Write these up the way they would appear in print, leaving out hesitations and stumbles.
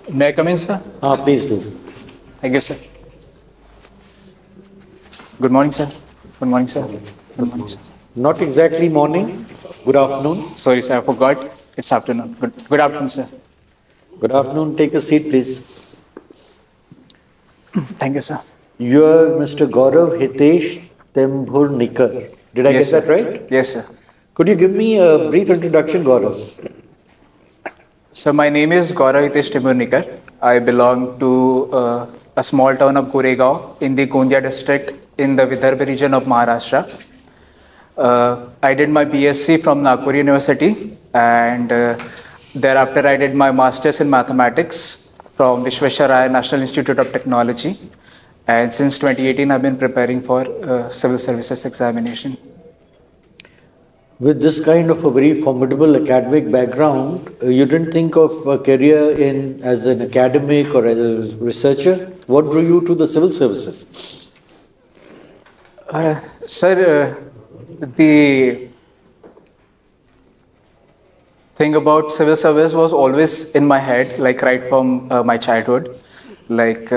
May I come in, sir? Please do. Thank you, sir. Good morning, sir. Good morning, sir. Good morning, sir. Not exactly morning. Good afternoon. Sorry, sir, I forgot. It's afternoon. Good afternoon, sir. Good afternoon. Take a seat, please. Thank you, sir. You are Mr. Gaurav Hitesh Tembhurnikar. Did I Yes, get that sir. right? Yes, sir. Could you give me a brief introduction, Gaurav? So my name is Gaurav UPSC Timurnikar. I belong to a small town of Goregaon in the Gondia district in the Vidarbha region of Maharashtra. I did my BSc from Nagpur University, and thereafter I did my Masters in Mathematics from Vishwesvaraya National Institute of Technology. And since 2018, I've been preparing for civil services examination. With this kind of a very formidable academic background, you didn't think of a career in as an academic or as a researcher. What drew you to the civil services? Sir, the thing about civil service was always in my head, like right from my childhood. Like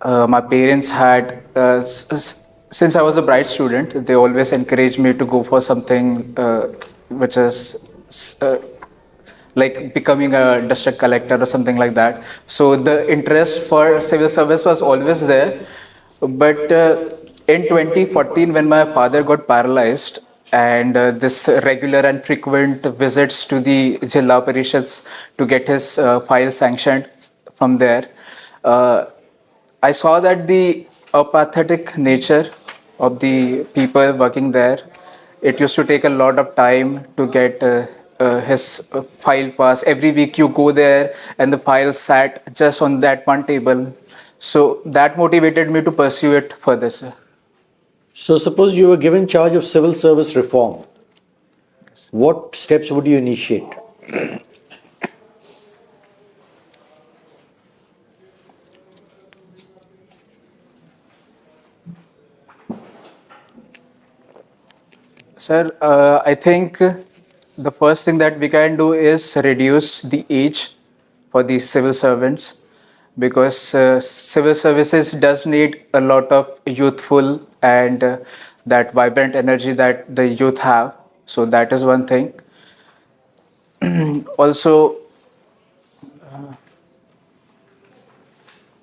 my parents had, since I was a bright student, they always encouraged me to go for something which is like becoming a district collector or something like that. So the interest for civil service was always there. But in 2014, when my father got paralyzed, and this regular and frequent visits to the Jilla Parishads to get his file sanctioned from there, I saw that the apathetic nature of the people working there, it used to take a lot of time to get his file passed. Every week you go there and the file sat just on that one table. So that motivated me to pursue it further, sir. So suppose you were given charge of civil service reform. What steps would you initiate? Sir, I think the first thing that we can do is reduce the age for these civil servants, because civil services does need a lot of youthful and that vibrant energy that the youth have. So that is one thing. Also,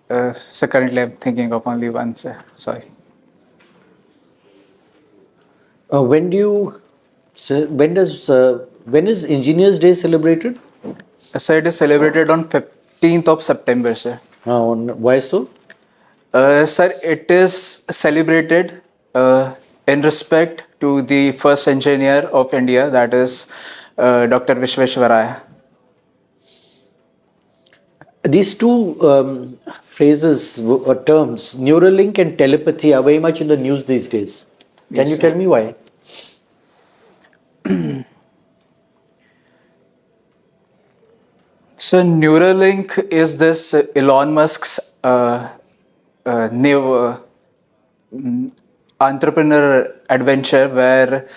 so currently I'm thinking of only one, sir. Sorry. When is Engineers Day celebrated? Sir, it is celebrated on 15th of September, sir. Why so? Sir, it is celebrated in respect to the first engineer of India, that is Dr. Vishwesvaraya. These two phrases or terms, Neuralink and telepathy, are very much in the news these days. Can you tell me why? So Neuralink is this Elon Musk's new entrepreneur adventure where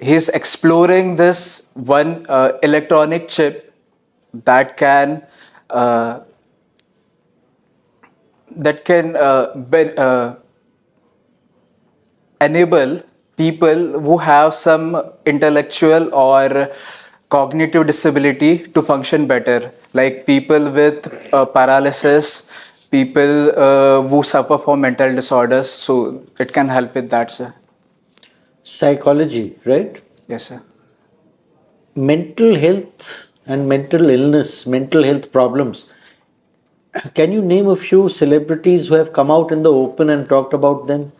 he's exploring this one electronic chip that can enable people who have some intellectual or cognitive disability to function better, like people with paralysis, people who suffer from mental disorders. So it can help with that, sir. Psychology, right? Yes, sir. Mental health and mental illness, mental health problems. Can you name a few celebrities who have come out in the open and talked about them?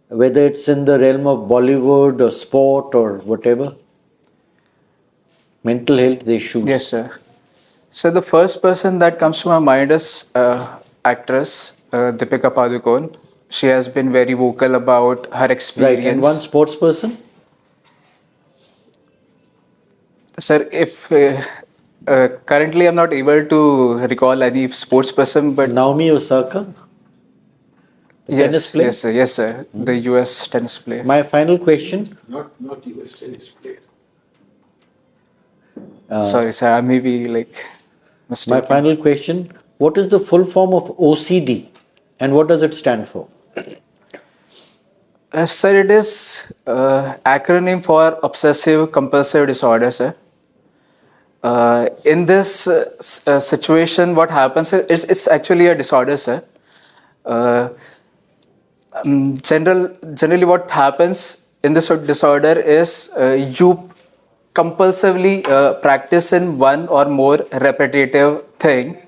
Whether it's in the realm of Bollywood or sport or whatever? Mental health issues. Yes, sir. So the first person that comes to my mind is actress Deepika Padukone. She has been very vocal about her experience. Right, and one sports person? Sir, if currently I'm not able to recall any sports person, but Naomi Osaka? Tennis player? Yes, sir. Yes, sir. The US tennis player. My final question. Not US tennis player. Sorry, sir. I may be like. My final question, what is the full form of OCD and what does it stand for? Sir, it is acronym for obsessive compulsive disorder, sir. In this situation, what happens is it's actually a disorder, sir. Generally, what happens in this disorder is you compulsively practice in one or more repetitive thing.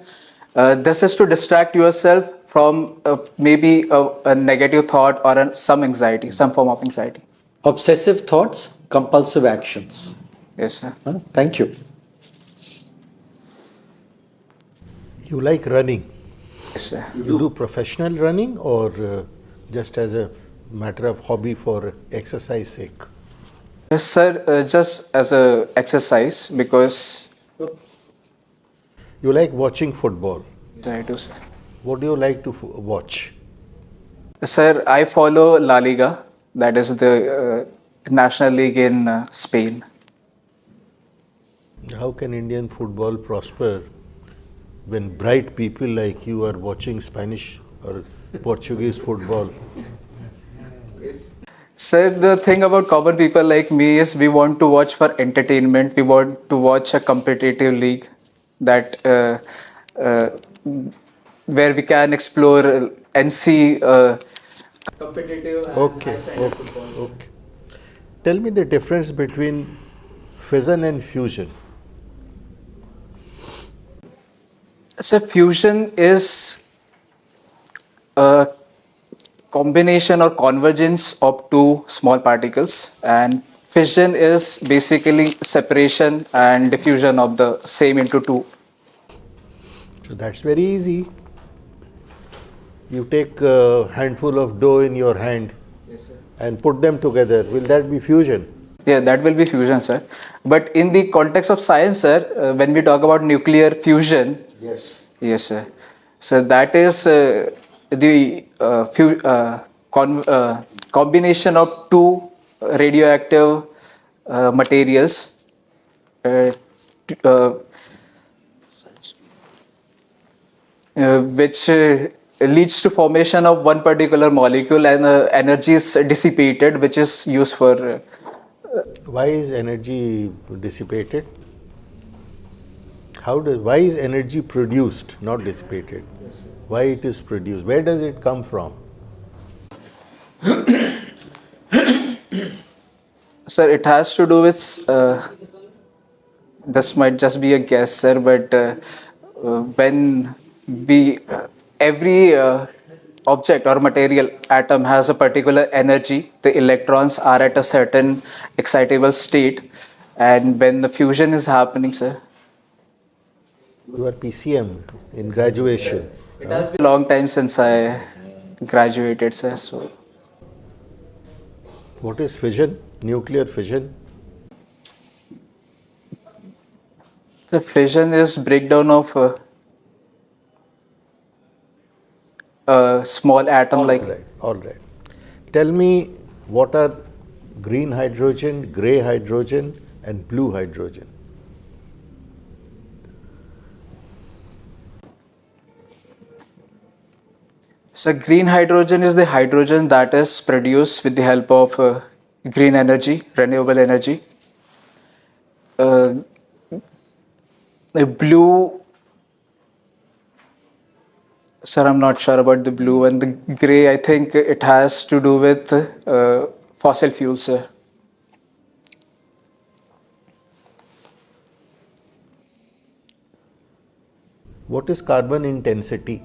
This is to distract yourself from maybe a negative thought or some anxiety, some form of anxiety. Obsessive thoughts, compulsive actions. Yes, sir. Thank you. You like running. Yes, sir. You do professional running or just as a matter of hobby for exercise sake? Yes, sir. Just as a exercise because You like watching football. I do, sir. What do you like to watch? Sir, I follow La Liga. That is the national league in Spain. How can Indian football prosper when bright people like you are watching Spanish or Portuguese football? Sir, the thing about common people like me is we want to watch for entertainment. We want to watch a competitive league that where we can explore and see competitive. Okay. Tell me the difference between fission and fusion. So fusion is a combination or convergence of two small particles, and fission is basically separation and diffusion of the same into two. So that's very easy. You take a handful of dough in your hand and put them together. Will that be fusion? Yeah, that will be fusion, sir. But in the context of science, sir, when we talk about nuclear fusion, yes, sir. So that is the combination of two radioactive materials which leads to formation of one particular molecule, and energy is dissipated, which is used for Why is energy dissipated? Why is energy produced, not dissipated? Why it is produced? Where does it come from? Sir, it has to do with this might just be a guess, sir, but when we every object or material atom has a particular energy, the electrons are at a certain excitable state, and when the fusion is happening, sir. You are PCM in graduation. It has been a long time since I graduated, sir. So What is fission? Nuclear fission? the fission is breakdown of a small atom All right. Tell me what are green hydrogen, grey hydrogen, and blue hydrogen? So green hydrogen is the hydrogen that is produced with the help of green energy, renewable energy. The blue, sir, I'm not sure about the blue, and the grey, I think it has to do with fossil fuels, sir. What is carbon intensity?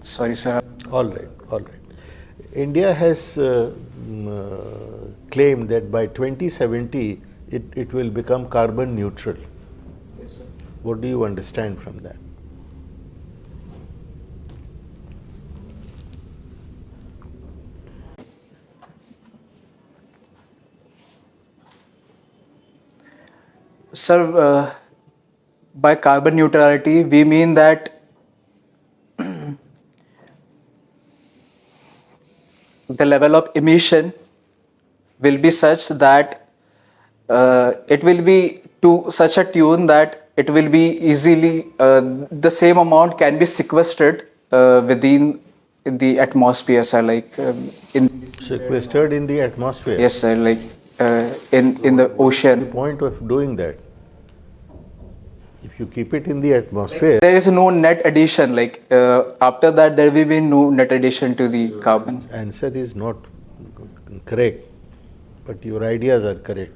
Sorry, sir. All right. India has claimed that by 2070 it will become carbon neutral. Yes, sir. What do you understand from that? Sir, by carbon neutrality, we mean that the level of emission will be such that it will be to such a tune that it will be easily the same amount can be sequestered within the atmosphere, sir. Like in Sequestered in the atmosphere. yes, sir. Like in the ocean. The point of doing that, if you keep it in the atmosphere, There is no net addition. Like after that, there will be no net addition to the carbon. answer is not correct, but your ideas are correct.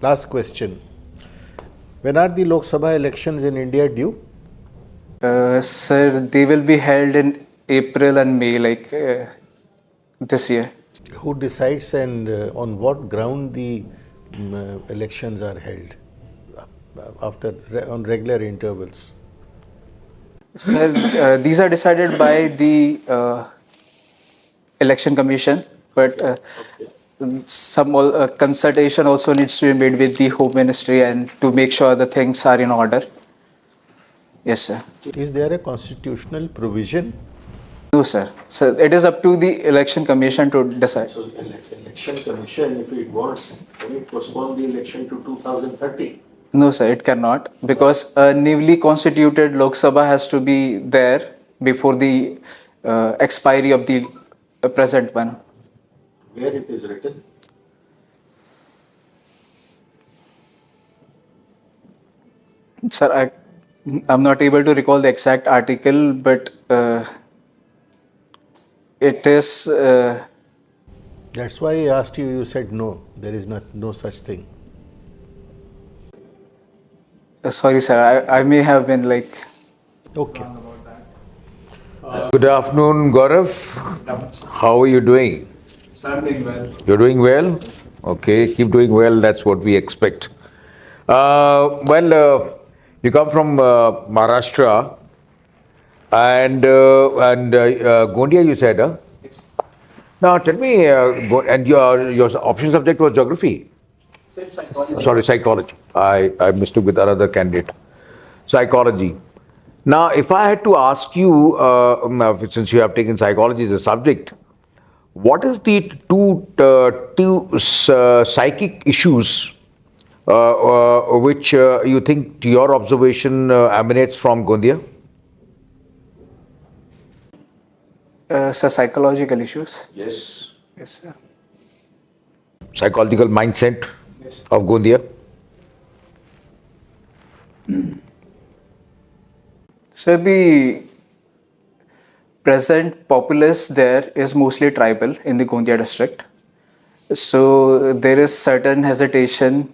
Last question. When are the Lok Sabha elections in India due? Sir, they will be held in April and May, like this year. Who decides and on what ground the elections are held on regular intervals? Sir, these are decided by the election commission, but some consultation also needs to be made with the Home Ministry and to make sure the things are in order. Yes, sir. Is there a constitutional provision? No, sir. So it is up to the election commission to decide. So election commission, if it wants, can it postpone the election to 2030? No, sir, it cannot, because a newly constituted Lok Sabha has to be there before the expiry of the present one. Where it is written? Sir, I'm not able to recall the exact article, but it is. That's why I asked you, you said no, there is no such thing. Sorry, sir, I may have been like. Okay. Good afternoon, Gaurav. How are you doing? Sir, I'm doing well. You're doing well? Okay, keep doing well. That's what we expect. You come from Maharashtra and Gondia, you said, huh? Now tell me, and your option subject was geography? Psychology. Sorry, psychology. I mistook with another candidate. Psychology. Now, if I had to ask you, since you have taken psychology as a subject, what is the two psychic issues which you think, to your observation, emanates from Gondia? Sir, psychological issues. Yes. Yes, sir. Psychological mindset of Gondia? So the present populace there is mostly tribal in the Gondia district. So there is certain hesitation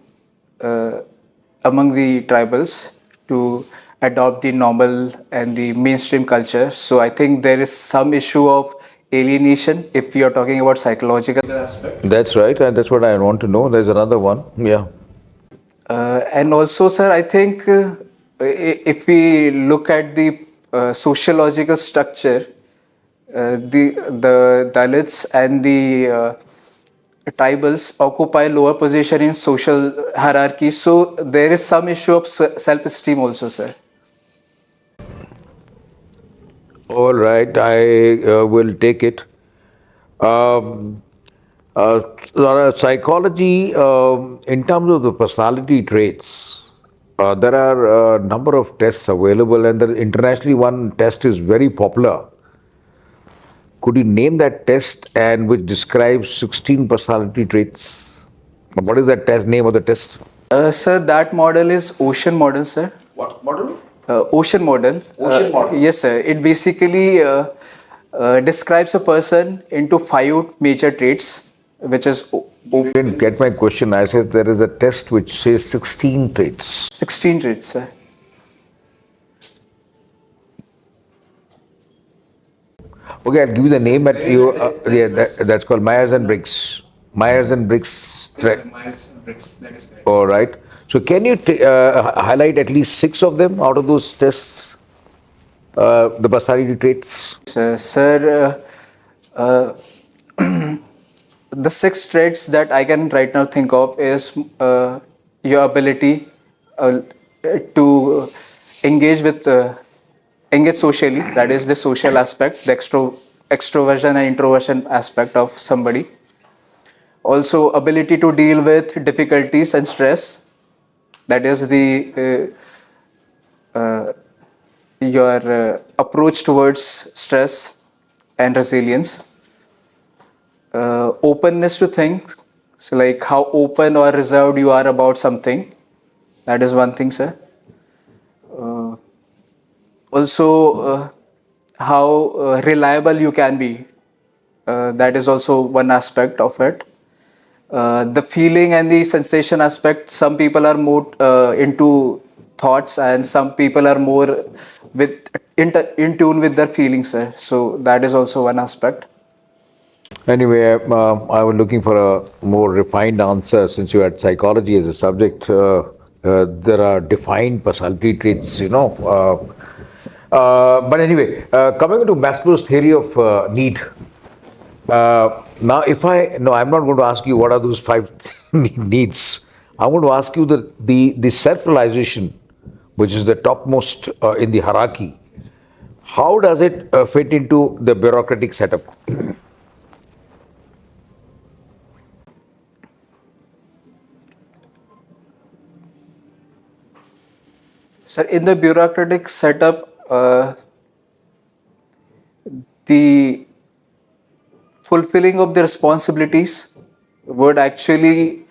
among the tribals to adopt the normal and the mainstream culture. So I think there is some issue of alienation if you are talking about psychological aspect. That's right, and that's what I want to know. There's another one. Yeah. And also, sir, I think if we look at the sociological structure, the Dalits and the tribals occupy lower position in social hierarchy. So there is some issue of self-esteem also, sir. All right, I will take it. Psychology, in terms of the personality traits, there are a number of tests available, and the internationally one test is very popular. Could you name that test and which describes 16 personality traits? What is that test, name of the test? Sir, that model is ocean model, sir. What model? Ocean model. Ocean model. Yes, sir. It basically describes a person into 5 major traits, which is You didn't get my question. I said there is a test which says 16 traits. 16 traits, sir. Okay, I'll give you the name. That's called Myers and Briggs. Myers and Briggs. Myers-Briggs, that is correct. All right. So can you highlight at least 6 of them out of those tests? The personality traits. Sir, the 6 traits that I can right now think of is your ability to engage socially. That is the social aspect, the extroversion and introversion aspect of somebody. Also, ability to deal with difficulties and stress. That is the your approach towards stress and resilience. Openness to things, so like how open or reserved you are about something. That is one thing, sir. Also, how reliable you can be. That is also one aspect of it. The feeling and the sensation aspect, some people are more into thoughts and some people are more in tune with their feelings, sir. So that is also one aspect. Anyway, I was looking for a more refined answer since you had psychology as a subject. There are defined personality traits, but anyway, coming to Maslow's theory of need. Now, I'm not going to ask you what are those five needs. I'm going to ask you the self-realization, which is the topmost in the hierarchy. How does it fit into the bureaucratic setup? Sir, in the bureaucratic setup, the fulfilling of the responsibilities would actually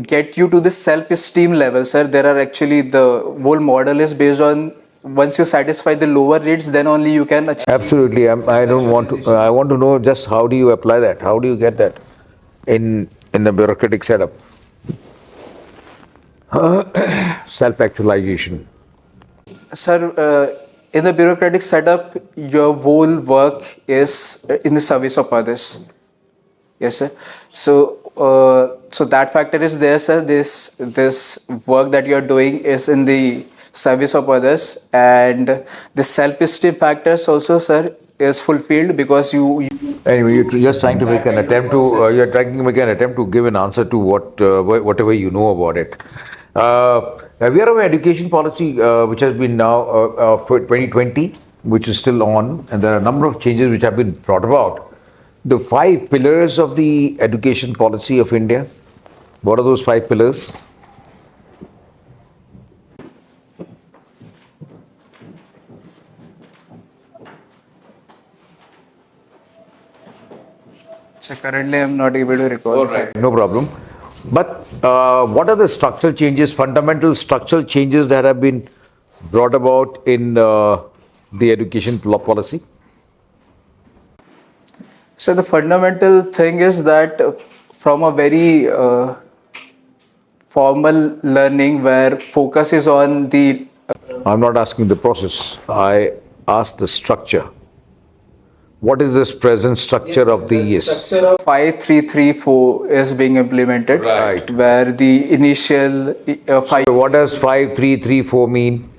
get you to the self-esteem level, sir. There are actually, the whole model is based on once you satisfy the lower needs, then only you can achieve. Absolutely. I don't want to. I want to know just how do you apply that? How do you get that in the bureaucratic setup? Self-actualization. Sir, in the bureaucratic setup, your whole work is in the service of others. Yes, sir. So that factor is there, sir. This work that you are doing is in the service of others, and the self-esteem factors also, sir, is fulfilled because you Anyway, you're just trying to make an attempt to. You're trying to make an attempt to give an answer to whatever you know about it. We have an education policy which has been now for 2020, which is still on, and there are a number of changes which have been brought about. The 5 pillars of the education policy of India. What are those 5 pillars? So currently, I'm not able to recall. All right, no problem. But what are the structural changes, fundamental structural changes that have been brought about in the education policy? So the fundamental thing is that from a very formal learning where focus is on the I'm not asking the process. I asked the structure. What is this present structure of the structure of 5334 is being implemented, Right. where the initial 5 So what does 5334 mean?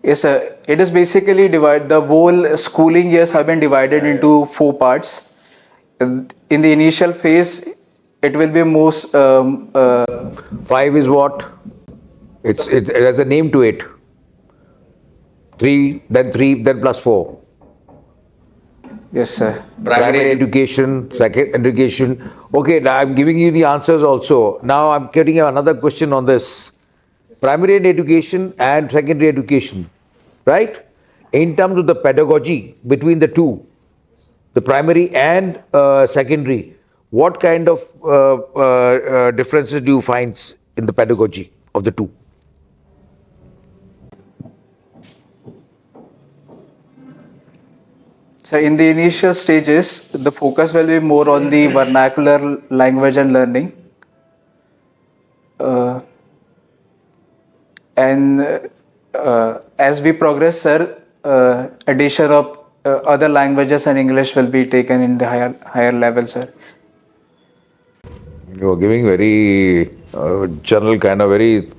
is it is basically divided. The whole schooling years have been divided into 4 parts. In the initial phase, it will be most 5 is what? It has a name to it. 3, then plus 4. yes, sir. Primary education, second education. Okay, now I'm giving you the answers also. Now I'm getting another question on this. Primary education and secondary education, right? In terms of the pedagogy between the two, the primary and secondary, what kind of differences do you find in the pedagogy of the two? So in the initial stages, the focus will be more on the vernacular language and learning. And as we progress, sir, addition of other languages and English will be taken in the higher level, sir. You are giving very general kind of very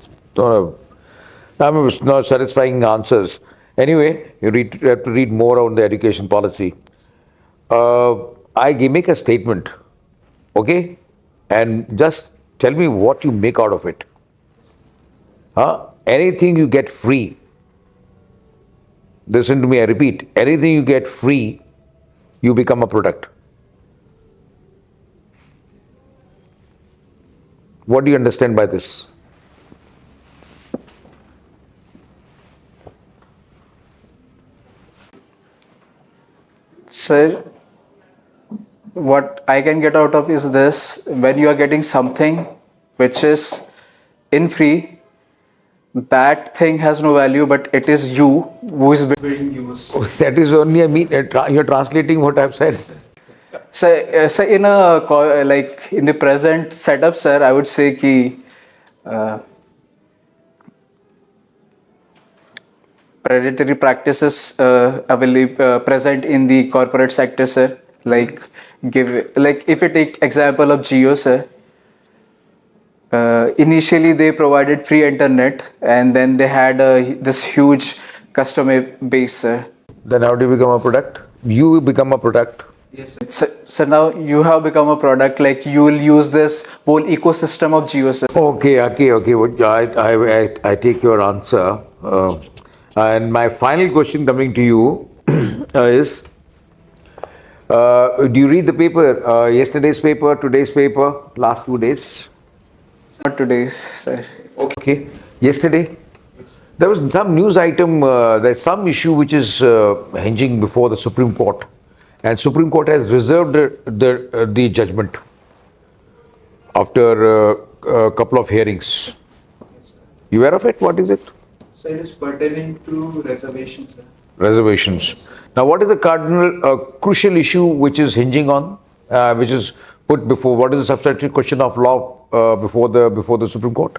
not satisfying answers. Anyway, you have to read more on the education policy. Make a statement, okay, and just tell me what you make out of it. Anything you get free. Listen to me, I repeat. Anything you get free, you become a product. What do you understand by this? Sir, what I can get out of is this: when you are getting something which is in free, that thing has no value, but it is you who is being used. That is only, you're translating what I've said. So in like in the present setup, sir, I would say ki predatory practices present in the corporate sector, sir. Like if you take example of Jio, sir. Initially, they provided free internet, and then they had this huge customer base, sir. Then how do you become a product? You become a product. Yes, sir. So now you have become a product. Like you will use this whole ecosystem of Jio, sir. Okay. I take your answer. And my final question coming to you is, do you read the paper? Yesterday's paper, today's paper, last 2 days? Not today's, sir. Okay. Yesterday, there was some news item. There's some issue which is hinging before the Supreme Court, and Supreme Court has reserved the judgment after a couple of hearings. You aware of it? What is it? So it is pertaining to reservations, sir. Reservations. Now, what is the cardinal, crucial issue which is hinging on, which is put before? What is the substantial question of law before the Supreme Court?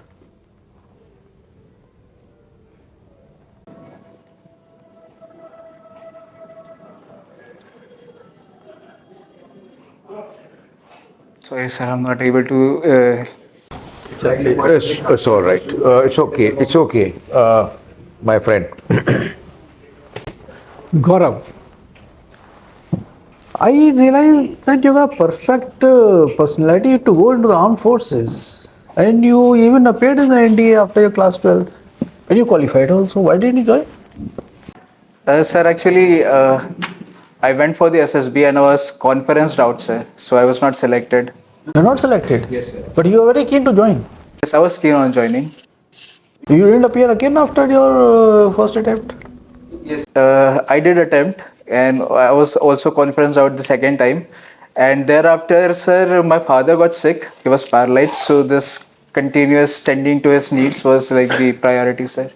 Sorry, sir, I'm not able to. It's all right. It's okay. It's okay, my friend. Gaurav, I realize that you have a perfect personality to go into the armed forces, and you even appeared in the NDA after your class 12, and you qualified also. Why didn't you join? Sir, actually, I went for the SSB and I was conferenced out, sir. So I was not selected. You're not selected. Yes, sir. But you were very keen to join. Yes, I was keen on joining. You didn't appear again after your first attempt. Yes, I did attempt, and I was also conferenced out the second time. And thereafter, sir, my father got sick. He was paralyzed. So this continuous tending to his needs was like the priority, sir.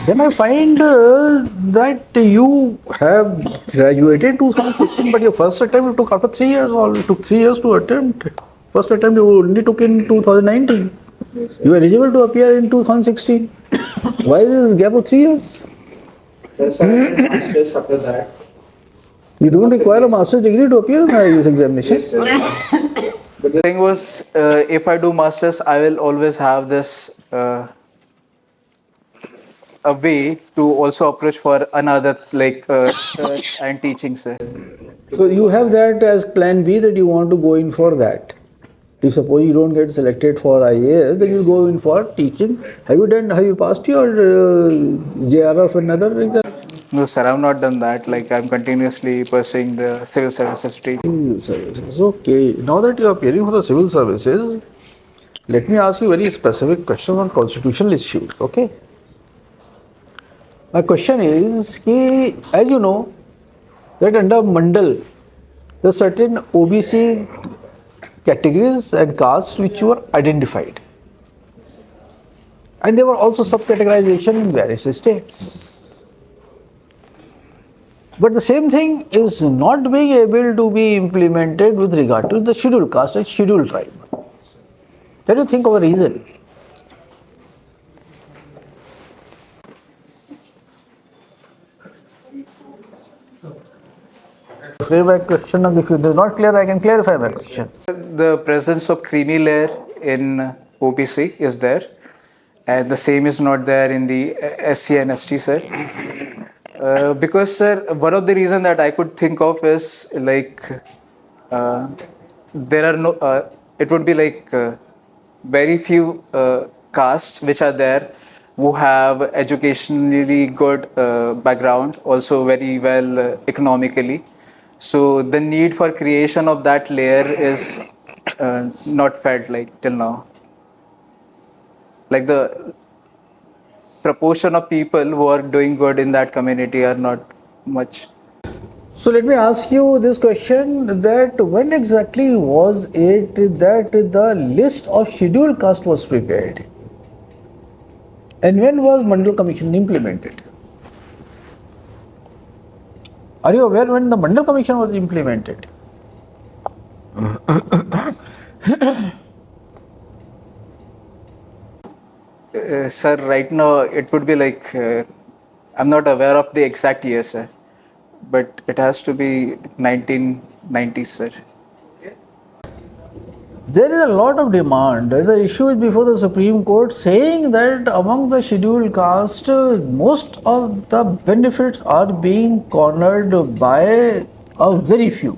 Then I find that you have graduated in 2016, but your first attempt you took after 3 years. It took 3 years to attempt. First attempt you only took in 2019. You were eligible to appear in 2016. Why this gap of 3 years? Yes, I did masters after that. You don't require a master's degree to appear in the IAS examination. Yes, sir. But the thing was, if I do masters, I will always have this a way to also approach for another research and teaching, sir. So you have that as plan B, that you want to go in for that. If suppose you don't get selected for IAS, then you go in for teaching. Have you passed your JR of another exam? No, sir, I've not done that. Like, I'm continuously pursuing the civil services stream. Civil services. Okay. Now that you are appearing for the civil services, let me ask you very specific questions on constitutional issues. Okay. My question is, as you know, that under Mandal, there are certain OBC categories and castes which were identified. And there were also subcategorization in various states. But the same thing is not being able to be implemented with regard to the scheduled caste and scheduled tribe. Can you think of a reason? Clear my question, and if it is not clear, I can clarify my question. The presence of creamy layer in OBC is there, and the same is not there in the SC and ST, sir. Because, sir, one of the reasons that I could think of is like there are no, it would be like very few castes which are there who have educationally good background, also very well economically. So the need for creation of that layer is not felt like till now. like the proportion of people who are doing good in that community are not much. So let me ask you this question, that when exactly was it that the list of scheduled caste was prepared? And when was Mandal Commission implemented? Are you aware when the Mandal Commission was implemented? Sir, right now it would be like, I'm not aware of the exact year, sir, but it has to be 1990s, sir. There is a lot of demand. The issue is before the Supreme Court saying that among the scheduled caste, most of the benefits are being cornered by a very few.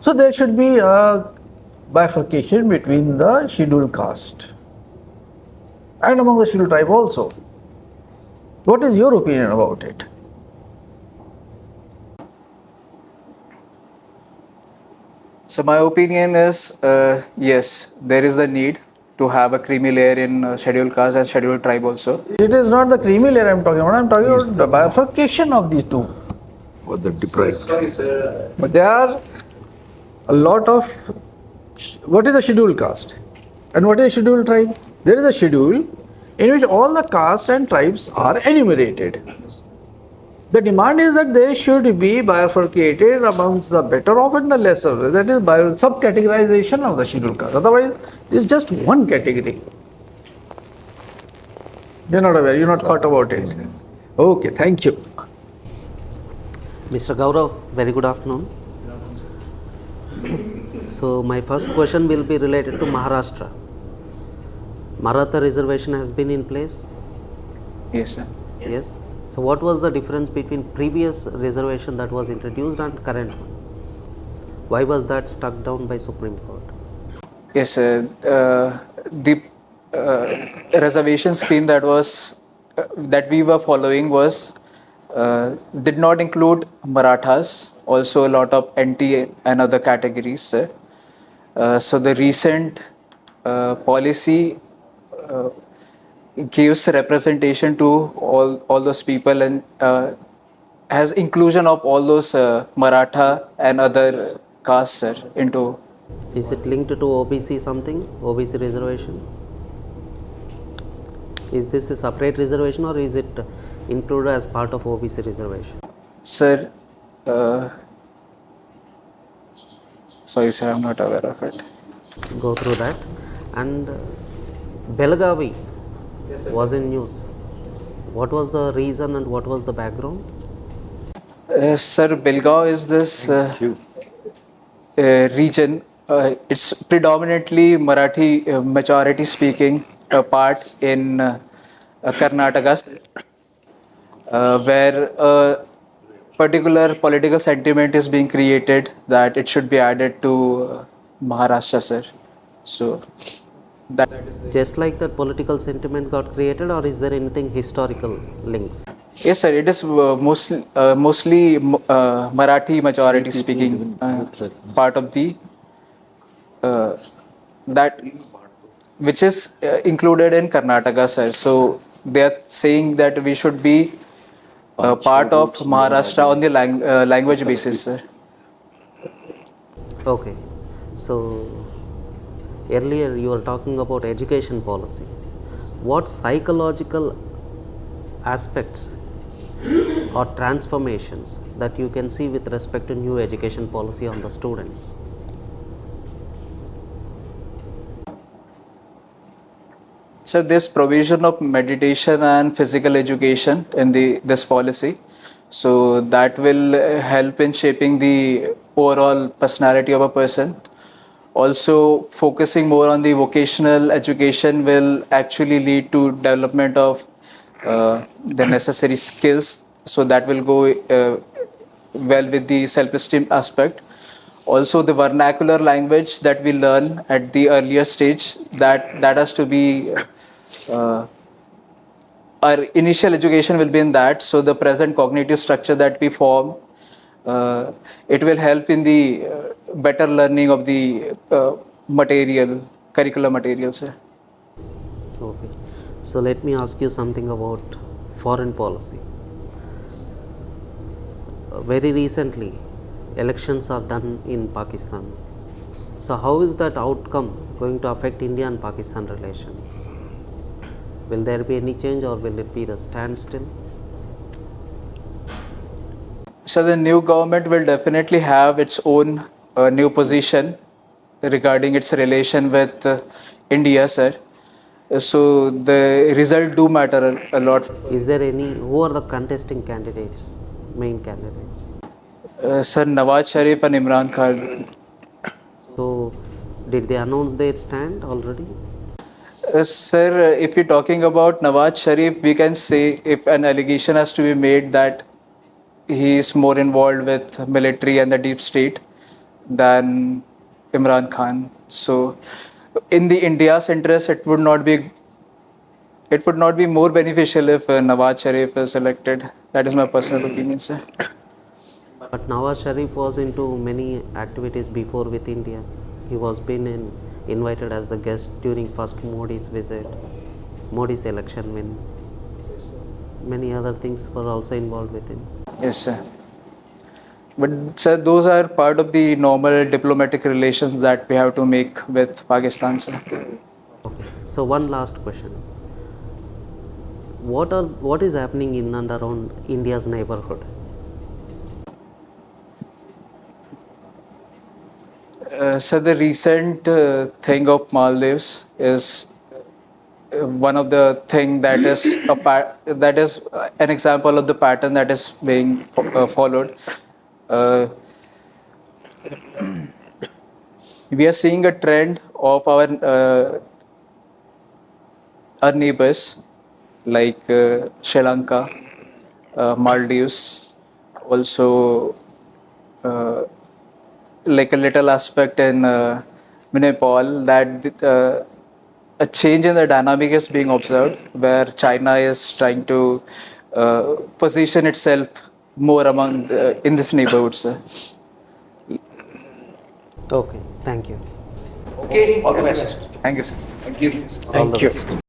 So there should be a bifurcation between the scheduled caste and among the scheduled tribe also. What is your opinion about it? So my opinion is, yes, there is the need to have a creamy layer in scheduled caste and scheduled tribe also. It is not the creamy layer I'm talking about. I'm talking about the bifurcation of these two. For the deprived. Sorry, sir. But there are a lot of. What is the scheduled caste? And what is the scheduled tribe? There is a schedule in which all the castes and tribes are enumerated. The demand is that they should be bifurcated amongst the better off and the lesser. That is by sub-categorization of the scheduled caste. Otherwise, it's just one category. You're not aware, you're not thought about it. Okay, thank you. Mr. Gaurav, very good afternoon. So my first question will be related to Maharashtra. Maratha reservation has been in place? Yes, sir. Yes. So what was the difference between previous reservation that was introduced and current one? Why was that struck down by Supreme Court? Yes, sir. The reservation scheme that was that we were following was did not include Marathas, also a lot of NT and other categories, sir. So the recent policy gives representation to all those people and has inclusion of all those Maratha and other castes, sir, into. Is it linked to OBC something? OBC reservation? Is this a separate reservation or is it included as part of OBC reservation? Sir, sorry, sir, I'm not aware of it. Go through that. And Belgavi was in news. What was the reason and what was the background? Sir, Belgaum is this region. It's predominantly Marathi majority speaking part in Karnataka, where a particular political sentiment is being created that it should be added to Maharashtra, sir. So that is the. Just like that political sentiment got created, or is there anything historical links? Yes, sir. It is mostly Marathi majority speaking part of the that which is included in Karnataka, sir. So they are saying that we should be part of Maharashtra on the language basis, sir. Okay. So earlier you were talking about education policy. What psychological aspects or transformations that you can see with respect to new education policy on the students? So this provision of meditation and physical education in this policy, so that will help in shaping the overall personality of a person. Also, focusing more on the vocational education will actually lead to development of the necessary skills. So that will go well with the self-esteem aspect. Also, the vernacular language that we learn at the earlier stage, that has to be our initial education will be in that. So the present cognitive structure that we form, it will help in the better learning of the curricular materials. Okay. So let me ask you something about foreign policy. Very recently, elections are done in Pakistan. So how is that outcome going to affect India and Pakistan relations? Will there be any change or will it be the standstill? So the new government will definitely have its own new position regarding its relation with India, sir. So the result do matter a lot. Is there any, who are the contesting candidates, main candidates? Sir, Nawaz Sharif and Imran Khan. So did they announce their stand already? Sir, if you're talking about Nawaz Sharif, we can say if an allegation has to be made that he is more involved with military and the deep state than Imran Khan. So, in the India's interest, it would not be more beneficial if Nawaz Sharif is elected. That is my personal opinion, sir. But Nawaz Sharif was into many activities before with India. He was invited as the guest during first Modi's visit, Modi's election win. Many other things were also involved with him. Yes, sir. But sir, those are part of the normal diplomatic relations that we have to make with Pakistan, sir. Okay. So one last question. What is happening in and around India's neighborhood? So the recent thing of Maldives is one of the thing that is that is an example of the pattern that is being followed. We are seeing a trend of our neighbors like Sri Lanka, Maldives, also like a little aspect in Nepal that a change in the dynamic is being observed where China is trying to position itself more among in this neighborhood, sir. Okay, thank you. Okay, all the best. Thank you, sir. Thank you. All the best.